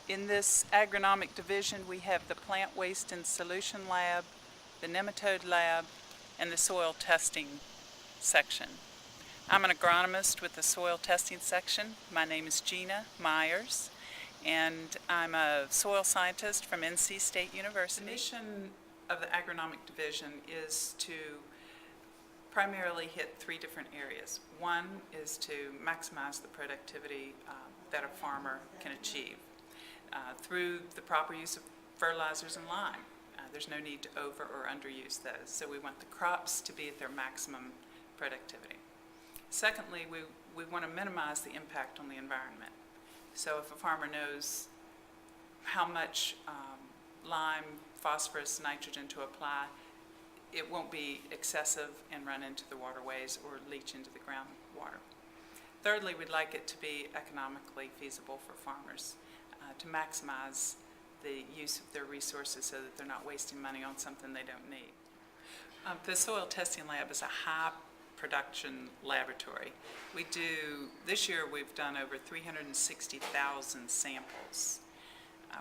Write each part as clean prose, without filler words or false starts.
In this agronomic division, we have the plant waste and solution lab, the nematode lab, and the soil testing section. I'm an agronomist with the soil testing section. My name is Jeana Myers, and I'm a soil scientist from NC State University. The mission of the agronomic division is to primarily hit three different areas. One is to maximize the productivity that a farmer can achieve through the proper use of fertilizers and lime. There's no need to over or underuse those, so we want the crops to be at their maximum productivity. Secondly, we want to minimize the impact on the environment. So if a farmer knows how much lime, phosphorus, nitrogen to apply, it won't be excessive and run into the waterways or leach into the groundwater. Thirdly, we'd like it to be economically feasible for farmers to maximize the use of their resources so that they're not wasting money on something they don't need. The soil testing lab is a high production laboratory. This year we've done over 360,000 samples.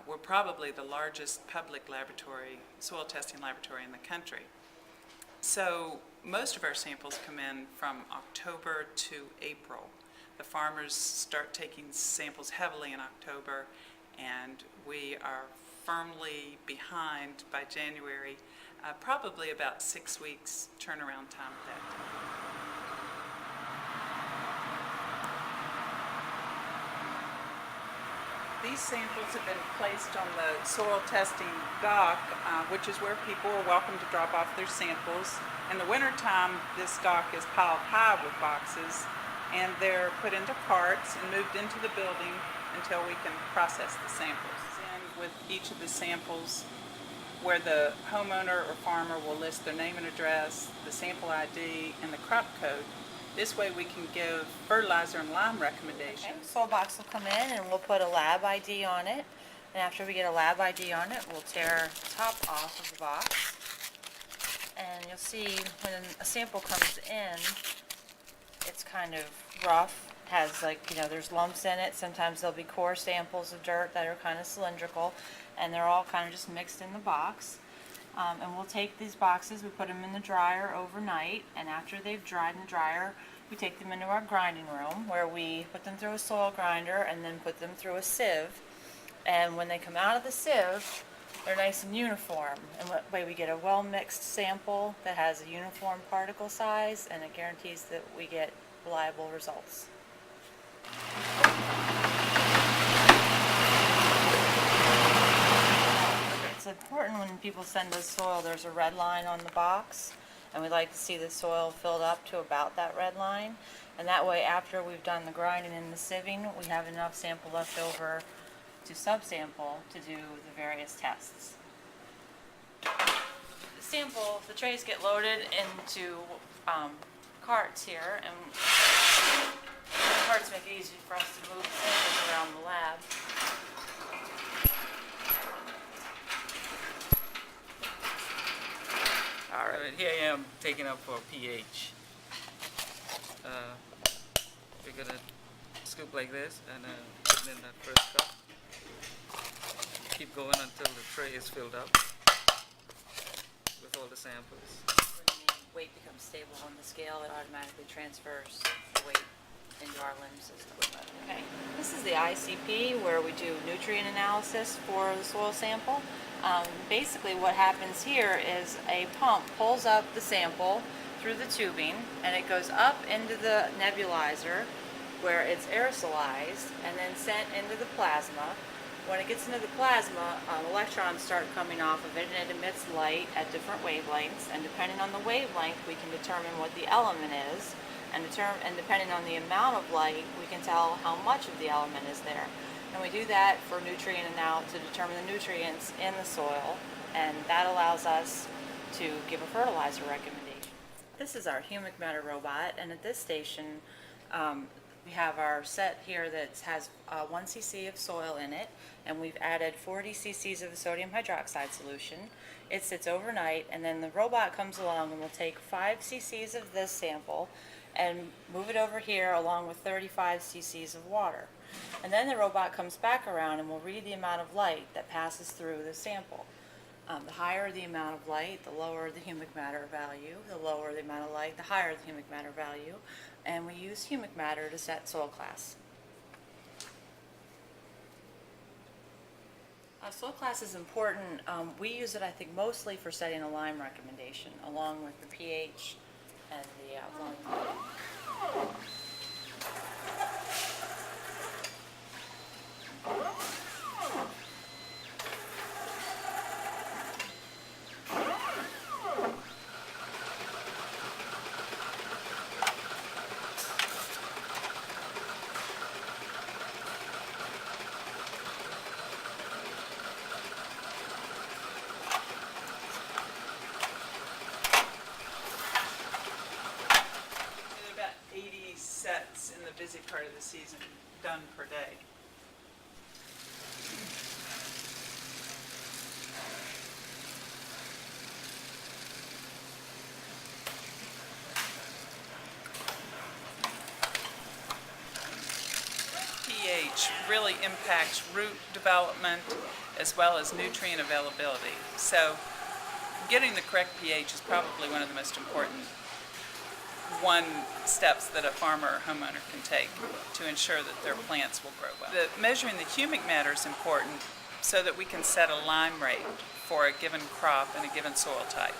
We're probably the largest public laboratory, soil testing laboratory in the country. So most of our samples come in from October to April. The farmers start taking samples heavily in October, and we are firmly behind by January, probably about 6 weeks turnaround time at that time. These samples have been placed on the soil testing dock, which is where people are welcome to drop off their samples. In the wintertime, this dock is piled high with boxes, and they're put into carts and moved into the building until we can process the samples. And with each of the samples, where the homeowner or farmer will list their name and address, the sample ID, and the crop code. This way we can give fertilizer and lime recommendations. Okay, soil box will come in and we'll put a lab ID on it. And after we get a lab ID on it, we'll tear the top off of the box. And you'll see when a sample comes in, it's kind of rough. Has there's lumps in it. Sometimes there'll be core samples of dirt that are kind of cylindrical, and they're all kind of just mixed in the box. And we'll take these boxes, we put them in the dryer overnight, and after they've dried in the dryer, we take them into our grinding room where we put them through a soil grinder and then put them through a sieve. And when they come out of the sieve, they're nice and uniform. And that way we get a well-mixed sample that has a uniform particle size, and it guarantees that we get reliable results. It's important when people send us soil, there's a red line on the box, and we like to see the soil filled up to about that red line. And that way, after we've done the grinding and the sieving, we have enough sample left over to subsample to do the various tests. The trays get loaded into carts here, and the carts make it easy for us to move samples around the lab. All right, here I am taking up for pH. We're gonna scoop like this and put in that first cup. Keep going until the tray is filled up with all the samples. When the weight becomes stable on the scale, it automatically transfers the weight into our limb system. Okay. This is the ICP where we do nutrient analysis for the soil sample. Basically what happens here is a pump pulls up the sample through the tubing, and it goes up into the nebulizer where it's aerosolized and then sent into the plasma. When it gets into the plasma, electrons start coming off of it, and it emits light at different wavelengths, and depending on the wavelength we can determine what the element is, and depending on the amount of light we can tell how much of the element is there. And we do that for nutrient analysis to determine the nutrients in the soil, and that allows us to give a fertilizer recommendation. This is our humic matter robot, and at this station we have our set here that has 1 cc of soil in it, and we've added 40 cc's of a sodium hydroxide solution. It sits overnight, and then the robot comes along and will take 5 cc's of this sample and move it over here along with 35 cc's of water. And then the robot comes back around and will read the amount of light that passes through the sample. The higher the amount of light, the lower the humic matter value. The lower the amount of light, the higher the humic matter value. And we use humic matter to set soil class. Soil class is important. We use it, I think, mostly for setting a lime recommendation, along with the pH and the volume. About 80 sets in the busy part of the season done per day. pH really impacts root development as well as nutrient availability. So getting the correct pH is probably one of the most important steps that a farmer or homeowner can take to ensure that their plants will grow well. Measuring the humic matter is important so that we can set a lime rate for a given crop and a given soil type.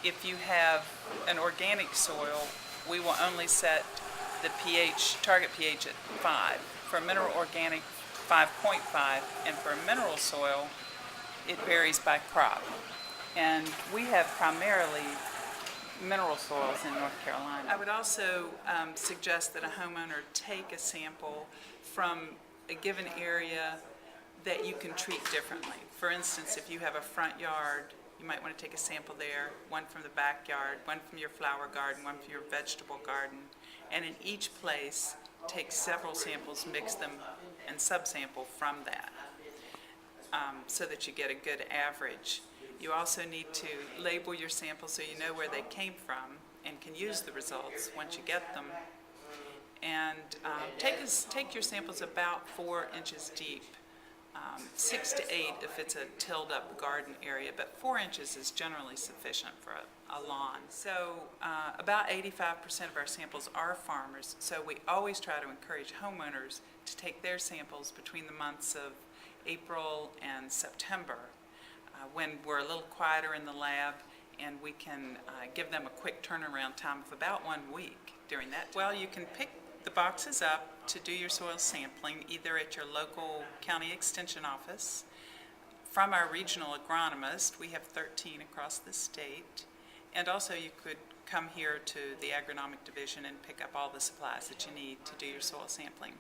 If you have an organic soil, we will only set the pH, target pH at 5. For mineral organic, 5.5, and for mineral soil, it varies by crop. And we have primarily mineral soils in North Carolina. I would also suggest that a homeowner take a sample from a given area that you can treat differently. For instance, if you have a front yard, you might want to take a sample there, one from the backyard, one from your flower garden, one from your vegetable garden, and in each place, take several samples, mix them, and subsample from that, so that you get a good average. You also need to label your samples so you know where they came from and can use the results once you get them. And take your samples about 4 inches deep, 6 to 8 if it's a tilled up garden area, but 4 inches is generally sufficient for a lawn. So about 85% of our samples are farmers, so we always try to encourage homeowners to take their samples between the months of April and September, when we're a little quieter in the lab and we can give them a quick turnaround time of about 1 week during that. Well, you can pick the boxes up to do your soil sampling either at your local county extension office, from our regional agronomist. We have 13 across the state, and also you could come here to the Agronomic division and pick up all the supplies that you need to do your soil sampling.